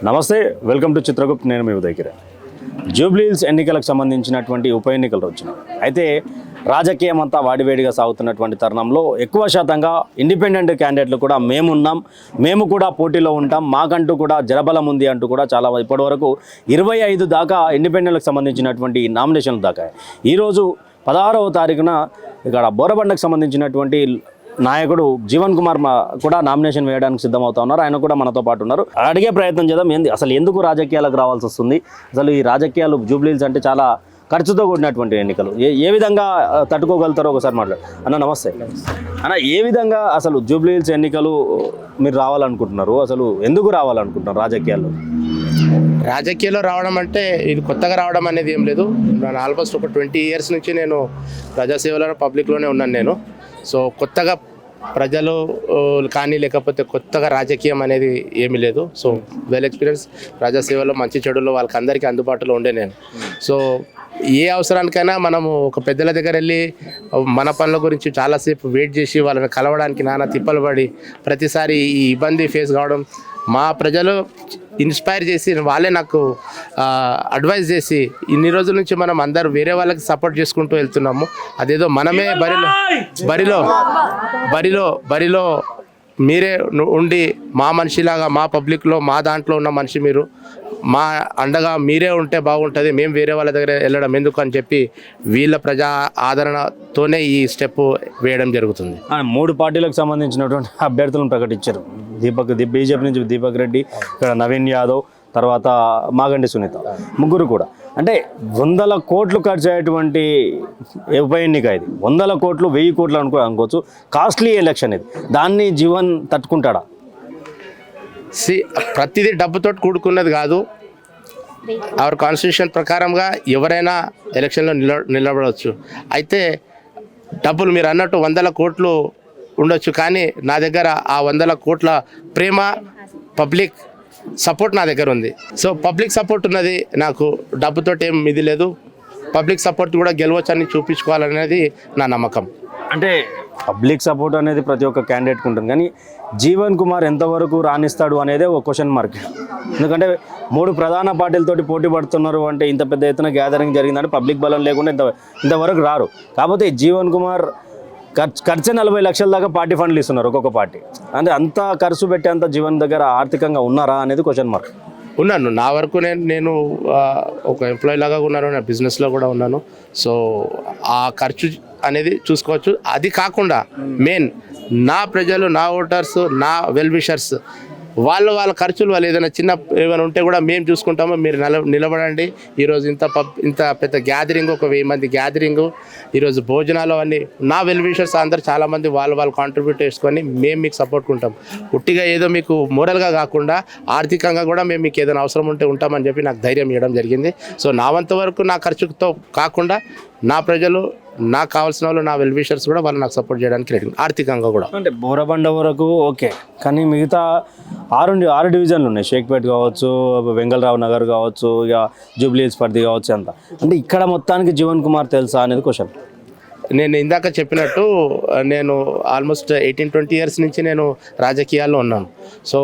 నమస్తే, welcome to Chitragupt. నేను మీ ఉదయ్ కిరణ్. జూబ్లీహిల్స్ ఎన్నికలకు సంబంధించినటువంటి ఉప ఎన్నికలు వచ్చినాయి. అయితే రాజకీయం అంతా వాడివేడిగా సాగుతున్నటువంటి తరుణంలో ఎక్కువ శాతంగా ఇండిపెండెంట్ క్యాండిడేట్లు కూడా మేము కూడా పోటీలో ఉంటాం, మాకంటూ కూడా జనబలం ఉంది అంటూ కూడా చాలా ఇప్పటివరకు 25 దాకా ఇండిపెండెంట్లకు సంబంధించినటువంటి నామినేషన్లు దాకా. ఈరోజు 16వ తారీఖున ఇక్కడ బోరబండకు సంబంధించినటువంటి నాయకుడు జీవన్ కుమార్ కూడా నామినేషన్ వేయడానికి సిద్ధమవుతా ఉన్నారు. ఆయన కూడా మనతో పాటు ఉన్నారు. అడిగే ప్రయత్నం చేద్దాం, అసలు ఎందుకు రాజకీయాలకు రావాల్సి వస్తుంది, అసలు ఈ రాజకీయాలు జూబ్లీహిల్స్ అంటే చాలా ఖర్చుతో కూడినటువంటి ఎన్నికలు, ఏ విధంగా తట్టుకోగలుగుతారో ఒకసారి మాట్లాడు. అన్న నమస్తే అన్న, ఏ విధంగా అసలు జూబ్లీహిల్స్ ఎన్నికలు మీరు రావాలనుకుంటున్నారు, అసలు ఎందుకు రావాలనుకుంటున్నారు రాజకీయాల్లో? రాజకీయాల్లో రావడం అంటే ఇది కొత్తగా రావడం అనేది ఏం లేదు. నేను ఆల్మోస్ట్ ఒక 20 ఇయర్స్ నుంచి నేను ప్రజాసేవలో పబ్లిక్లోనే ఉన్నాను నేను. సో కొత్తగా ప్రజలు కానీ లేకపోతే కొత్తగా రాజకీయం అనేది ఏమీ లేదు. సో వెల్ ఎక్స్పీరియన్స్ ప్రజాసేవలో మంచి చెడులో వాళ్ళకి అందరికీ అందుబాటులో ఉండే నేను. సో ఏ అవసరానికైనా మనము ఒక పెద్దల దగ్గర వెళ్ళి మన పనుల గురించి చాలాసేపు వెయిట్ చేసి వాళ్ళని కలవడానికి నానా తిప్పలు పడి ప్రతిసారి ఈ ఇబ్బంది ఫేస్ కావడం, మా ప్రజలు ఇన్స్పైర్ చేసి వాళ్ళే నాకు అడ్వైజ్ చేసి ఇన్ని రోజుల నుంచి మనం అందరూ వేరే వాళ్ళకి సపోర్ట్ చేసుకుంటూ వెళ్తున్నాము. అదేదో మనమే బరిలో మీరే ఉండి మా మనిషిలాగా మా పబ్లిక్లో మా దాంట్లో ఉన్న మనిషి మీరు, మా అండగా మీరే ఉంటే బాగుంటుంది, మేము వేరే వాళ్ళ దగ్గర వెళ్ళడం ఎందుకు అని చెప్పి వీళ్ళ ప్రజా ఆదరణతోనే ఈ స్టెప్ వేయడం జరుగుతుంది. 3 పార్టీలకు సంబంధించినటువంటి అభ్యర్థులను ప్రకటించారు. బీజేపీ నుంచి దీపక్ రెడ్డి, ఇక్కడ నవీన్ యాదవ్, తర్వాత మాగంటి సునీత, ముగ్గురు కూడా. అంటే 100 కోట్లు ఖర్చు అయ్యేటువంటి ఉప ఎన్నిక ఇది. 100 కోట్లు 1000 కోట్లు అనుకోవచ్చు. కాస్ట్లీ ఎలక్షన్ ఇది. దాన్ని జీవన్ తట్టుకుంటాడా? ప్రతిదీ డబ్బుతో కూడుకున్నది కాదు. అవర్ కాన్స్టిట్యూషన్ ప్రకారంగా ఎవరైనా ఎలక్షన్లో నిలబడవచ్చు. అయితే డబ్బులు మీరు అన్నట్టు 100 కోట్లు ఉండొచ్చు, కానీ నా దగ్గర ఆ 100 కోట్ల ప్రేమ, పబ్లిక్ సపోర్ట్ నా దగ్గర ఉంది. సో పబ్లిక్ సపోర్ట్ ఉన్నది నాకు, డబ్బుతో ఏం ఇది లేదు. పబ్లిక్ సపోర్ట్ కూడా గెలవచ్చని చూపించుకోవాలనేది నా నమ్మకం. అంటే పబ్లిక్ సపోర్ట్ అనేది ప్రతి ఒక్క క్యాండిడేట్కి ఉంటుంది, కానీ జీవన్ కుమార్ ఎంతవరకు రాణిస్తాడు అనేదే ఒక క్వశ్చన్ మార్క్. ఎందుకంటే 3 ప్రధాన పార్టీలతోటి పోటీ పడుతున్నారు అంటే ఇంత పెద్ద ఎత్తున గ్యాదరింగ్ జరిగిందంటే పబ్లిక్ బలం లేకుండా ఇంతవరకు రారు. కాకపోతే జీవన్ కుమార్ ఖర్చు 40 లక్షల దాకా పార్టీ ఫండ్లు ఇస్తున్నారు ఒక్కొక్క పార్టీ. అంటే అంత ఖర్చు పెట్టేంత జీవన్ దగ్గర ఆర్థికంగా ఉన్నారా అనేది క్వశ్చన్ మార్క్. ఉన్నాను, నా వరకు నేను ఒక ఎంప్లాయీ లాగా ఉన్నాను, నా బిజినెస్లో కూడా ఉన్నాను. సో ఆ ఖర్చు అనేది చూసుకోవచ్చు. అది కాకుండా మెయిన్ నా ప్రజలు, నా ఓటర్స్, నా వెల్ విషర్స్ వాళ్ళ ఖర్చులు వాళ్ళు ఏమైనా ఉంటే కూడా మేము చూసుకుంటాము, మీరు నిలబడండి. ఈరోజు ఇంత పెద్ద గ్యాదరింగ్, ఒక 1000 మంది గ్యాదరింగు, ఈరోజు భోజనాలు అన్నీ నా వెల్ విషర్స్ అందరూ చాలామంది వాళ్ళు కాంట్రిబ్యూట్ చేసుకొని మేము మీకు సపోర్ట్ ఉంటాం. పుట్టిగా ఏదో మీకు మోరల్గా కాకుండా ఆర్థికంగా కూడా మేము మీకు ఏదైనా అవసరం ఉంటే ఉంటామని చెప్పి నాకు ధైర్యం ఇవ్వడం జరిగింది. సో నా వంతు వరకు నా ఖర్చుతో కాకుండా నా ప్రజలు, నాకు కావాల్సిన వాళ్ళు, నా వెల్ విషర్స్ కూడా వాళ్ళు నాకు సపోర్ట్ చేయడానికి రెడీ, ఆర్థికంగా కూడా. అంటే బోరబండ వరకు ఓకే, కానీ మిగతా 6 డివిజన్లు ఉన్నాయి. షేక్పేట్ కావచ్చు, వెంగళరావు నగర్ కావచ్చు, ఇక జూబ్లీహిల్స్ పరిధి కావచ్చు, అంతా. అంటే ఇక్కడ మొత్తానికి జీవన్ కుమార్ తెలుసా అనేది క్వశ్చన్. నేను ఇందాక చెప్పినట్టు నేను ఆల్మోస్ట్ 18-20 ఇయర్స్ నుంచి నేను రాజకీయాల్లో ఉన్నాను. సో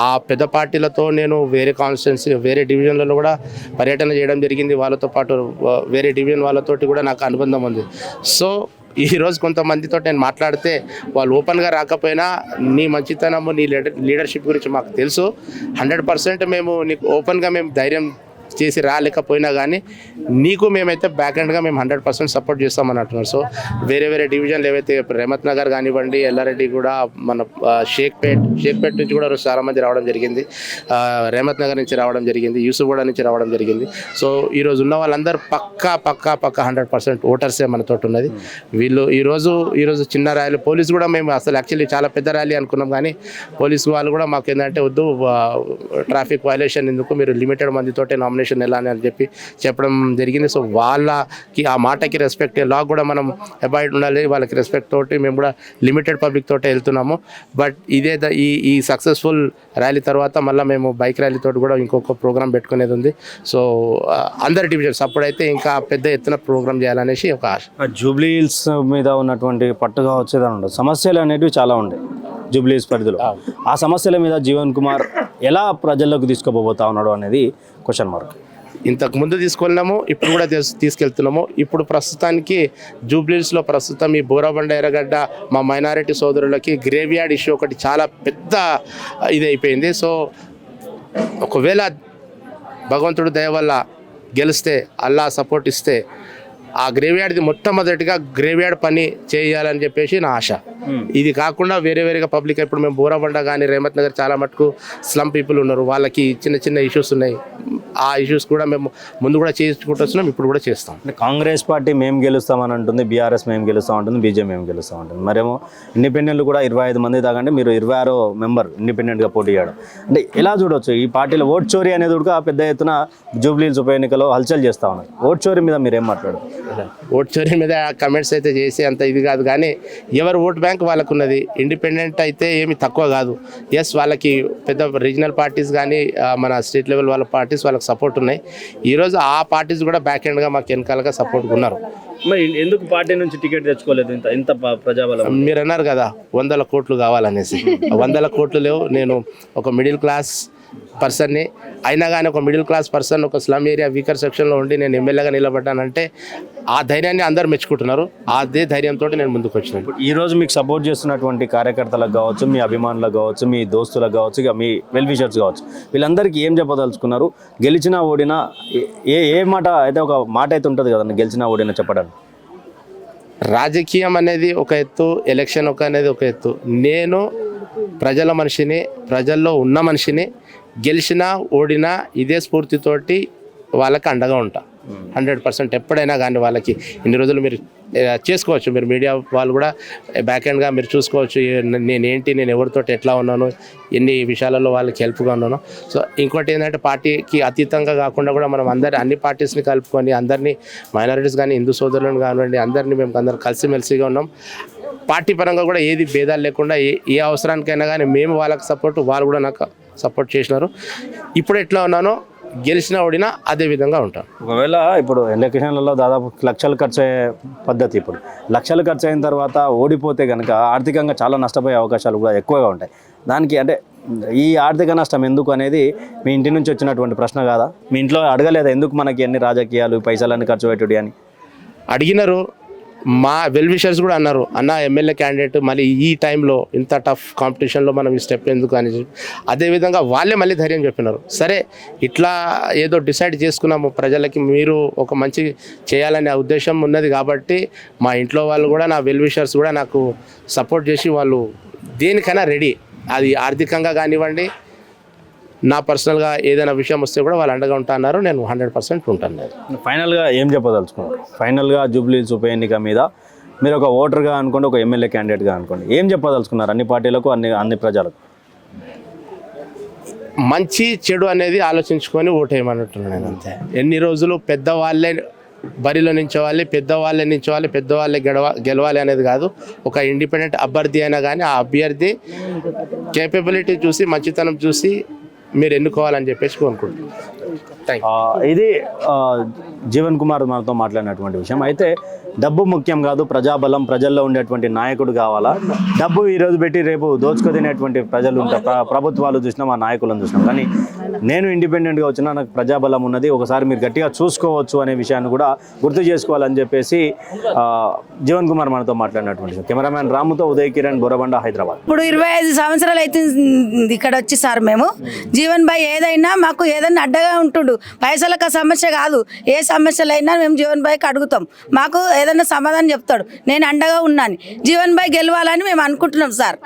ఆ పెద్ద పార్టీలతో నేను వేరే కాన్స్టిట్యున్సీ, వేరే డివిజన్లలో కూడా పర్యటన చేయడం జరిగింది. వాళ్ళతో పాటు వేరే డివిజన్ వాళ్ళతోటి కూడా నాకు అనుబంధం ఉంది. సో ఈరోజు కొంతమందితో నేను మాట్లాడితే వాళ్ళు ఓపెన్గా రాకపోయినా నీ మంచితనము, నీ లీడర్షిప్ గురించి మాకు తెలుసు. 100% మేము నీకు ఓపెన్గా మేము ధైర్యం చేసి రాలేకపోయినా కానీ నీకు మేమైతే బ్యాక్ ఎండ్గా మేము 100% సపోర్ట్ చేస్తామని అంటున్నారు. సో వేరే డివిజన్లు ఏవైతే రేమత్ నగర్ కానివ్వండి, ఎల్లారెడ్డి కూడా, మన షేక్పేట్ నుంచి కూడా చాలామంది రావడం జరిగింది, రేమత్ నగర్ నుంచి రావడం జరిగింది, యూసుఫ్గూడ నుంచి రావడం జరిగింది. సో ఈరోజు ఉన్న వాళ్ళందరూ పక్కా 100% ఓటర్సే మనతో ఉన్నది. వీళ్ళు ఈరోజు చిన్న ర్యాలీ, పోలీసు కూడా మేము అసలు యాక్చువల్లీ చాలా పెద్ద ర్యాలీ అనుకున్నాం, కానీ పోలీసు వాళ్ళు కూడా మాకు ఏంటంటే వద్దు, ట్రాఫిక్ వైలేషన్ ఎందుకు, మీరు లిమిటెడ్ మందితోటే నామినేషన్ వెళ్ళాలి అని చెప్పి చెప్పడం జరిగింది. సో వాళ్ళకి ఆ మాటకి రెస్పెక్ట్, లా కూడా మనం అబాయిడ్ ఉండాలి, వాళ్ళకి రెస్పెక్ట్ తోటి మేము కూడా లిమిటెడ్ పబ్లిక్ తోటే వెళ్తున్నాము. బట్ ఇదే ఈ సక్సెస్ఫుల్ ర్యాలీ తర్వాత మళ్ళీ మేము బైక్ ర్యాలీ తోటి కూడా ఇంకొక ప్రోగ్రామ్ పెట్టుకునేది ఉంది. సో అందరి డివిజన్స్ అప్పుడైతే ఇంకా పెద్ద ఎత్తున ప్రోగ్రామ్ చేయాలనేసి ఒక ఆశ. జూబ్లీహిల్స్ మీద ఉన్నటువంటి పట్టుగా వచ్చేదని ఉండదు, సమస్యలు అనేటివి చాలా ఉంటాయి జూబ్లీహిల్స్ పరిధిలో. ఆ సమస్యల మీద జీవన్ కుమార్ ఎలా ప్రజల్లోకి తీసుకుపోతా ఉన్నాడు అనేది క్వశ్చన్ మార్క్. ఇంతకు ముందు తీసుకెళ్ళినాము, ఇప్పుడు కూడా తీసుకెళ్తున్నాము. ఇప్పుడు ప్రస్తుతానికి జూబ్లీస్లో ప్రస్తుతం ఈ బోరబండ ఎర్రగడ్డ మా మైనారిటీ సోదరులకి గ్రేవ్యార్డ్ ఇష్యూ ఒకటి చాలా పెద్ద ఇది అయిపోయింది. సో ఒకవేళ భగవంతుడు దయ వల్ల గెలిస్తే, అల్లా సపోర్ట్ ఇస్తే ఆ గ్రేవ్యార్డ్ది మొట్టమొదటిగా గ్రేవ్యార్డ్ పని చేయాలని చెప్పేసి నా ఆశ. ఇది కాకుండా వేరేగా పబ్లిక్ ఇప్పుడు మేము బోరబండ కానీ రేమత్ నగర్ చాలా మటుకు స్లమ్ పీపుల్ ఉన్నారు, వాళ్ళకి చిన్న ఇష్యూస్ ఉన్నాయి. ఆ ఇష్యూస్ కూడా మేము ముందు కూడా చేసుకుంటూ వస్తున్నాం, ఇప్పుడు కూడా చేస్తాం. అంటే కాంగ్రెస్ పార్టీ మేము గెలుస్తామని అంటుంది, బీఆర్ఎస్ మేము గెలుస్తాం అంటుంది, బీజేపీ మేము గెలుస్తాం అంటుంది. మరేమో ఇండిపెండెంట్లు కూడా 25 మంది దాకా, అంటే మీరు 26వ మెంబర్ ఇండిపెండెంట్గా పోటీ చేయడం అంటే ఎలా చూడవచ్చు? ఈ పార్టీలో ఓట్ చోరీ అనేది కూడా పెద్ద ఎత్తున జూబ్లీహిల్స్ ఉప ఎన్నికలో హల్చల్ చేస్తూ ఉన్నారు. ఓట్ చోరీ మీద మీరు ఏం మాట్లాడారు? ఓట్ చోరీ మీద కమెంట్స్ అయితే చేసి అంత ఇది కాదు, కానీ ఎవరు ఓట్ బ్యాంక్ వాళ్ళకు ఉన్నది. ఇండిపెండెంట్ అయితే ఏమి తక్కువ కాదు. ఎస్, వాళ్ళకి పెద్ద రీజనల్ పార్టీస్ కానీ మన స్టేట్ లెవెల్ వాళ్ళ పార్టీస్ వాళ్ళకి సపోర్ట్ ఉన్నాయి. ఈరోజు ఆ పార్టీస్ కూడా బ్యాక్ ఎండ్గా మాకు వెనకాలగా సపోర్ట్ ఉన్నారు. మరి ఎందుకు పార్టీ నుంచి టికెట్ తెచ్చుకోలేదు? ఇంత ప్రజాబలం మీరు అన్నారు కదా 100 కోట్లు కావాలనేసి. 100 కోట్లు లేవు. నేను ఒక మిడిల్ క్లాస్ పర్సన్ని, అయినా కానీ ఒక మిడిల్ క్లాస్ పర్సన్ ఒక స్లమ్ ఏరియా వీకర్ సెక్షన్లో ఉండి నేను ఎమ్మెల్యేగా నిలబడ్డానంటే ఆ ధైర్యాన్ని అందరు మెచ్చుకుంటున్నారు. అదే ధైర్యంతో నేను ముందుకు వచ్చినాను. ఈ రోజు మీకు సపోర్ట్ చేస్తున్నటువంటి కార్యకర్తలకు కావచ్చు, మీ అభిమానులకు కావచ్చు, మీ దోస్తులకు కావచ్చు, ఇక మీ వెల్ విషర్స్ కావచ్చు, వీళ్ళందరికీ ఏం చెప్పదలుచుకున్నారు? గెలిచినా ఓడినా ఏ మాట అయితే, ఒక మాట అయితే ఉంటుంది కదండి, గెలిచినా ఓడినా చెప్పడానికి. రాజకీయం అనేది ఒక ఎత్తు, ఎలక్షన్ అనేది ఒక ఎత్తు. నేను ప్రజల మనిషిని, ప్రజల్లో ఉన్న మనిషిని. గెలిచినా ఓడినా ఇదే స్ఫూర్తితోటి వాళ్ళకి అండగా ఉంటా 100%. ఎప్పుడైనా కానీ వాళ్ళకి ఇన్ని రోజులు మీరు చేసుకోవచ్చు, మీరు మీడియా వాళ్ళు కూడా బ్యాక్ ఎండ్గా మీరు చూసుకోవచ్చు నేను ఎవరితోటి ఎట్లా ఉన్నాను, ఎన్ని విషయాలలో వాళ్ళకి హెల్ప్గా ఉన్నాను. సో ఇంకోటి ఏంటంటే పార్టీకి అతీతంగా కాకుండా కూడా మనం అన్ని పార్టీస్ని కలుపుకొని అందరినీ, మైనారిటీస్ కానీ హిందూ సోదరులను కానివ్వండి, అందరినీ మేము అందరం కలిసిమెలిసిగా ఉన్నాం. పార్టీ పరంగా కూడా ఏది భేదాలు లేకుండా ఏ అవసరానికైనా కానీ మేము వాళ్ళకి సపోర్ట్, వాళ్ళు కూడా నాకు సపోర్ట్ చేసినారు. ఇప్పుడు ఎట్లా ఉన్నానో గెలిచినా ఓడినా అదే విధంగా ఉంటాం. ఒకవేళ ఇప్పుడు ఎలక్షన్లలో దాదాపు లక్షలు ఖర్చు అయ్యే పద్ధతి, ఇప్పుడు లక్షలు ఖర్చు అయిన తర్వాత ఓడిపోతే కనుక ఆర్థికంగా చాలా నష్టపోయే అవకాశాలు కూడా ఎక్కువగా ఉంటాయి. దానికి అంటే ఈ ఆర్థిక నష్టం ఎందుకు అనేది మీ ఇంటి నుంచి వచ్చినటువంటి ప్రశ్న కాదా? మీ ఇంట్లో అడగలేదా ఎందుకు మనకి ఎన్ని రాజకీయాలు పైసలన్నీ ఖర్చు పెట్టుడి అని? అడిగినారు. మా వెల్ విషర్స్ కూడా అన్నారు, అన్న ఎమ్మెల్యే క్యాండిడేట్ మళ్ళీ ఈ టైంలో ఇంత టఫ్ కాంపిటీషన్లో మనం ఈ స్టెప్ ఎందుకు అని. అదేవిధంగా వాళ్ళే మళ్ళీ ధైర్యం చెప్పినారు. సరే ఇట్లా ఏదో డిసైడ్ చేసుకున్నాము, ప్రజలకి మీరు ఒక మంచి చేయాలనే ఉద్దేశం ఉన్నది కాబట్టి మా ఇంట్లో వాళ్ళు కూడా, నా వెల్ విషర్స్ కూడా నాకు సపోర్ట్ చేసి వాళ్ళు దేనికైనా రెడీ. అది ఆర్థికంగా కానివ్వండి, నా పర్సనల్గా ఏదైనా విషయం వస్తే కూడా వాళ్ళు అండగా ఉంటా అన్నారు. నేను 100% ఉంటాను. ఫైనల్గా ఏం చెప్పదలుచుకున్నారు? ఫైనల్గా జూబ్లీహిల్స్ ఉప ఎన్నిక మీద మీరు ఒక ఓటర్గా అనుకోండి, ఒక ఎమ్మెల్యే క్యాండిడేట్గా అనుకోండి, ఏం చెప్పదలుచుకున్నారు అన్ని పార్టీలకు, అన్ని ప్రజలకు? మంచి చెడు అనేది ఆలోచించుకొని ఓటేయమన్నట్టున్నాను నేను, అంతే. ఎన్ని రోజులు పెద్దవాళ్ళే బరిలో నించోవాలి, పెద్దవాళ్ళే గెలవాలి అనేది కాదు. ఒక ఇండిపెండెంట్ అభ్యర్థి అయినా కానీ ఆ అభ్యర్థి కేపబిలిటీ చూసి, మంచితనం చూసి మీరు ఎన్నుకోవాలని చెప్పేసి కోరుకుంటున్నాను. ఇది జీవన్ కుమార్ మనతో మాట్లాడినటువంటి విషయం. అయితే డబ్బు ముఖ్యం కాదు, ప్రజాబలం, ప్రజల్లో ఉండేటువంటి నాయకుడు కావాలా. డబ్బు ఈరోజు పెట్టి రేపు దోచుకు ప్రజలు ఉంటారు, ప్రభుత్వాలు చూసినాం, ఆ నాయకులను చూసినాం. కానీ నేను ఇండిపెండెంట్గా వచ్చినా నాకు ప్రజాబలం ఉన్నది, ఒకసారి మీరు గట్టిగా చూసుకోవచ్చు అనే విషయాన్ని కూడా గుర్తు చేసుకోవాలని చెప్పేసి జీవన్ కుమార్ మనతో మాట్లాడినటువంటి విషయం. కెమెరామ్యాన్ రాముతో ఉదయ్ కిరణ్, బోరబండ, హైదరాబాద్. ఇప్పుడు 25 సంవత్సరాలు అయితే ఇక్కడ వచ్చి సార్ మేము జీవన్ భాయ్ ఏదైనా మాకు ఏదైనా అడ్డగా ఉంటుండు. పైసలకు సమస్య కాదు, ఏ సమస్యలైనా మేము జీవన్ భాయ్కి అడుగుతాం, మాకు ఏదైనా సమాధానం చెప్తాడు. నేను అండగా ఉన్నాను, జీవన్ భాయ్ గెలవాలని మేము అనుకుంటున్నాం సార్.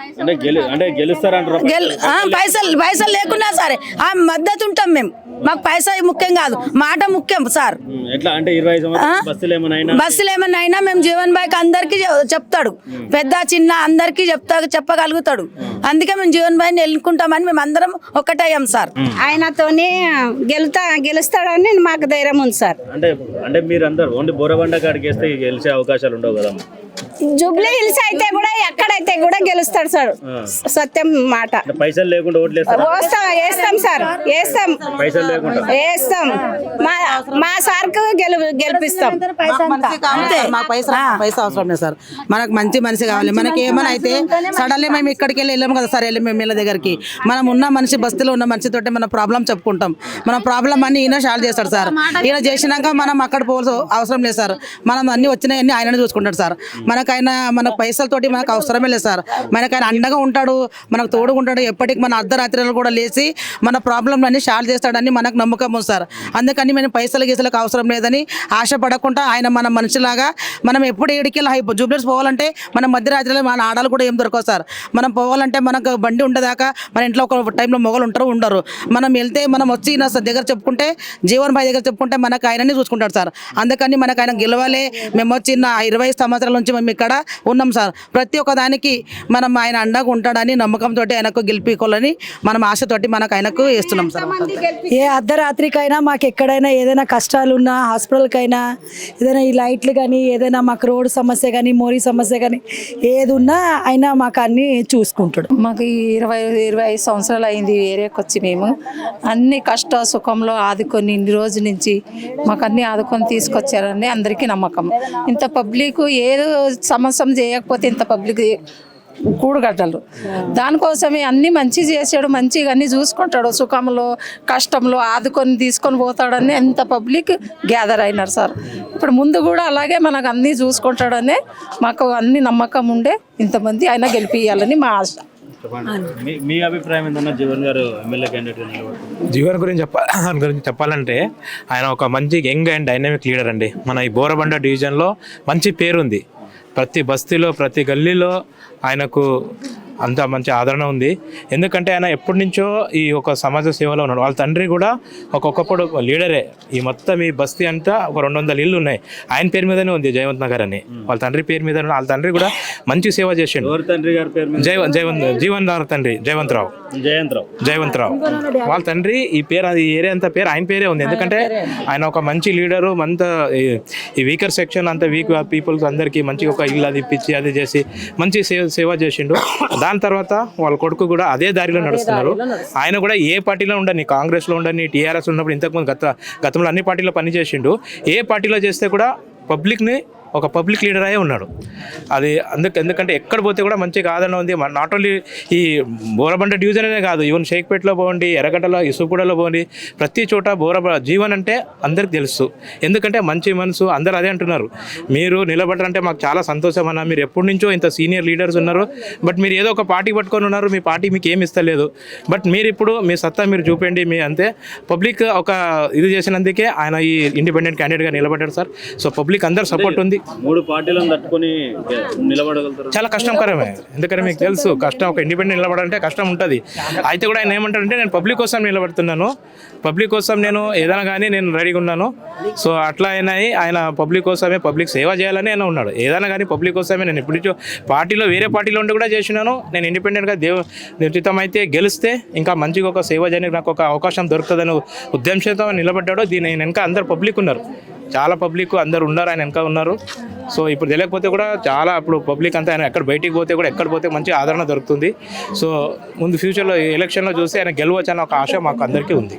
పైసలు లేకున్నా సరే ఆ మద్దతు ఉంటాం మేము. మాకు పైసా ముఖ్యం కాదు, మాట ముఖ్యం సార్. బస్సులు ఏమన్నా అయినా మేము జీవన్ భాయ్కి అందరికీ చెప్తాడు, పెద్ద చిన్న అందరికీ చెప్పగలుగుతాడు. అందుకే మేము జీవన్ భాయ్ని ఎన్నుకుంటామని మేము అందరం ఒకటయ్యాం సార్. ఆయనతోనే గెలుస్తాడని మాకు ధైర్యం ఉంది సార్. అంటే మీరందరూ ఓన్లీ బోరబండ కాడికి వేస్తే గెలిచే అవకాశాలు ఉండవు కదా? జూబ్లీ హిల్స్ అయితే కూడా ఎక్కడైతే కూడా గెలుస్తాడు సార్, సత్యం మాట. పైసలు లేకుండా ఓట్లు వేస్తాం సార్, వేస్తాం పైసలు లేకుండా వేస్తాం. మా సార్కు గెలిపిస్తాం. మాకు పైసా అవసరం లేదు సార్, మనకు మంచి మనిషి కావాలి. మనకి ఏమైనా అయితే సడన్లీ మేము ఇక్కడికి వెళ్ళాము కదా సార్, వెళ్ళి మేము వీళ్ళ దగ్గరికి మనం ఉన్న మనిషి బస్తీలో ఉన్న మనిషితోటి మన ప్రాబ్లం చెప్పుకుంటాం. మన ప్రాబ్లం అన్ని ఈయన సాల్వ్ చేస్తాడు సార్. ఈయన చేసినాక మనం అక్కడ పోవాల్సిన అవసరం లేదు సార్, మనం అన్ని వచ్చినాయన్నీ ఆయననే చూసుకుంటాడు సార్. మనకైనా మన పైసలతోటి మనకు అవసరమే లేదు సార్. మనకైనా అండగా ఉంటాడు, మనకు తోడుగా ఉంటాడు. ఎప్పటికి మన అర్ధరాత్రులు కూడా లేచి మన ప్రాబ్లంలన్నీ సాల్వ్ చేస్తాడని మనకు నమ్మకం ఉంది సార్. అందుకని మేము పైసలు గీసలకు అవసరం లేదని ఆశపడకుండా ఆయన మన మనిషిలాగా మనం ఎప్పుడు ఏడికి జూబ్లీస్ పోవాలంటే మనం మధ్యరాత్రిలో మన ఆడాలు కూడా ఏం దొరకవు సార్. మనం పోవాలంటే మనకు బండి ఉండదాకా మన ఇంట్లో ఒక టైంలో మొగలు ఉండరు. మనం వెళ్తే మనం వచ్చి నా దగ్గర చెప్పుకుంటే, జీవన్ భాయ్ దగ్గర చెప్పుకుంటే మనకు ఆయనని చూసుకుంటాడు సార్. అందుకని మనకు ఆయన గెలవాలి. మేము వచ్చి 20 సంవత్సరాల నుంచి మేము ఇక్కడ ఉన్నాం సార్. ప్రతి ఒక్క దానికి మనం ఆయన అండగా ఉంటాడని నమ్మకంతో ఆయనకు గెలిపించుకోవాలని మనం ఆశతోటి మనకు ఆయనకు వేస్తున్నాం సార్. ఏ అర్ధరాత్రికైనా మాకు ఎక్కడైనా ఏదైనా కష్టాలున్నా, హాస్పిటల్కైనా ఏదైనా ఈ లైట్లు కానీ, ఏదైనా మాకు రోడ్డు సమస్య కానీ, మోరీ సమస్య కానీ ఏది ఉన్నా ఆయన మాకు అన్నీ చూసుకుంటాడు. మాకు 25 సంవత్సరాలు అయింది ఏరియాకి వచ్చి. మేము అన్ని కష్ట సుఖంలో ఆదుకొని ఇన్ని రోజుల నుంచి మాకు అన్ని ఆదుకొని తీసుకొచ్చారని అందరికీ నమ్మకం. ఇంత పబ్లిక్ ఏదో సమస్య చేయకపోతే ఇంత పబ్లిక్ కూడగట్టలు. దానికోసమే అన్ని మంచి చేసాడు, మంచిగా అన్ని చూసుకుంటాడు. సుఖంలో కష్టంలో ఆదుకొని తీసుకొని పోతాడని ఎంత పబ్లిక్ గ్యాదర్ అయినారు సార్. ఇప్పుడు ముందు కూడా అలాగే మనకు అన్నీ చూసుకుంటాడనే మాకు అన్ని నమ్మకం ఉండే ఇంతమంది ఆయన గెలిపియాలని మా ఆశ. మీ అభిప్రాయం ఏంటన్నా జీవన్ గారు ఎమ్మెల్యే క్యాండిడేట్? జీవన్ గురించి చెప్పాలంటే ఆయన ఒక మంచి యంగ్ అండ్ డైనమిక్ లీడర్ అండి. మన ఈ బోరబండ డివిజన్లో మంచి పేరుంది. ప్రతి బస్తీలో ప్రతి గల్లీలో ఆయనకు అంత మంచి ఆదరణ ఉంది. ఎందుకంటే ఆయన ఎప్పటి నుంచో ఈ ఒక సమాజ సేవలో ఉన్నాడు. వాళ్ళ తండ్రి కూడా ఒకప్పుడు లీడరే. ఈ మొత్తం ఈ బస్తీ అంతా ఒక 200 ఇళ్ళు ఉన్నాయి. ఆయన పేరు మీదనే ఉంది జయవంత్ నగర్ అని. వాళ్ళ తండ్రి పేరు మీద వాళ్ళ తండ్రి కూడా మంచి సేవ చేసిండు. తండ్రి గారి పేరు జీవన్ గారి తండ్రి జయవంతరావు. వాళ్ళ తండ్రి ఈ పేరు, అది ఏరియా అంతా పేరు ఆయన పేరే ఉంది. ఎందుకంటే ఆయన ఒక మంచి లీడరు. అంత ఈ వీకర్ సెక్షన్ అంతా వీక్ పీపుల్స్ అందరికీ మంచిగా ఒక ఇల్లు అది ఇప్పించి అది చేసి మంచి సేవ చేసిండు. దాని తర్వాత వాళ్ళ కొడుకు కూడా అదే దారిలో నడుస్తున్నారు. ఆయన కూడా ఏ పార్టీలో ఉండని, కాంగ్రెస్లో ఉండని, టీఆర్ఎస్ ఉన్నప్పుడు ఇంతకుముందు గతంలో అన్ని పార్టీలో పనిచేసిండు. ఏ పార్టీలో చేస్తే కూడా పబ్లిక్ని ఒక పబ్లిక్ లీడర్ అయ్యే ఉన్నాడు. అది ఎందుకంటే ఎక్కడ పోతే కూడా మంచిగా ఆదరణ ఉంది. నాట్ ఓన్లీ ఈ బోరబండ డివిజన్ అనే కాదు, ఈవెన్ షేక్పేటలో పోండి, ఎర్రగడ్డలో, ఇసుకూడలో పోండి, ప్రతి చోట జీవన్ అంటే అందరికి తెలుసు. ఎందుకంటే మంచి మనసు, అందరూ అదే అంటున్నారు. మీరు నిలబడారంటే మాకు చాలా సంతోషం అన్న. మీరు ఎప్పటి నుంచో ఇంత సీనియర్ లీడర్స్ ఉన్నారు, బట్ మీరు ఏదో ఒక పార్టీ పట్టుకొని ఉన్నారు. మీ పార్టీ మీకు ఏమి ఇస్తలేదు, బట్ మీరు ఇప్పుడు మీ సత్తా మీరు చూపండి. మీ అంతే పబ్లిక్ ఒక ఇది చేసినందుకే ఆయన ఈ ఇండిపెండెంట్ క్యాండిడేట్గా నిలబడ్డాడు సార్. సో పబ్లిక్ అందరు సపోర్ట్ ఉంది. 3 పార్టీలను తట్టుకొని నిలబడగలుగుతారు. చాలా కష్టంకరమే. ఎందుకంటే మీకు తెలుసు కష్టం, ఒక ఇండిపెండెంట్ నిలబడాలంటే కష్టం ఉంటుంది. అయితే కూడా ఆయన ఏమంటారంటే నేను పబ్లిక్ కోసం నిలబడుతున్నాను, పబ్లిక్ కోసం నేను ఏదైనా కానీ నేను రెడీగా ఉన్నాను. సో అట్లా అయినాయి. ఆయన పబ్లిక్ కోసమే, పబ్లిక్ సేవ చేయాలని ఆయన ఉన్నాడు. ఏదైనా కానీ పబ్లిక్ కోసమే. నేను ఇప్పుడు పార్టీలో వేరే పార్టీలో ఉండి కూడా చేసినాను. నేను ఇండిపెండెంట్గా నిర్చితం అయితే గెలిస్తే ఇంకా మంచిగా ఒక సేవ చేయడానికి నాకు ఒక అవకాశం దొరుకుతుందని ఉద్దేశంతో నిలబడ్డాడు. దీని వెనక అందరు పబ్లిక్ ఉన్నారు, చాలా పబ్లిక్ అందరు ఉన్నారు, ఆయన వెనక ఉన్నారు. సో ఇప్పుడు తెలియకపోతే కూడా చాలా ఇప్పుడు పబ్లిక్ అంతా ఆయన ఎక్కడ బయటికి పోతే కూడా ఎక్కడ పోతే మంచి ఆదరణ దొరుకుతుంది. సో ముందు ఫ్యూచర్లో ఎలక్షన్లో చూసి ఆయన గెలవచ్చు అన్న ఒక ఆశ మాకు అందరికీ ఉంది.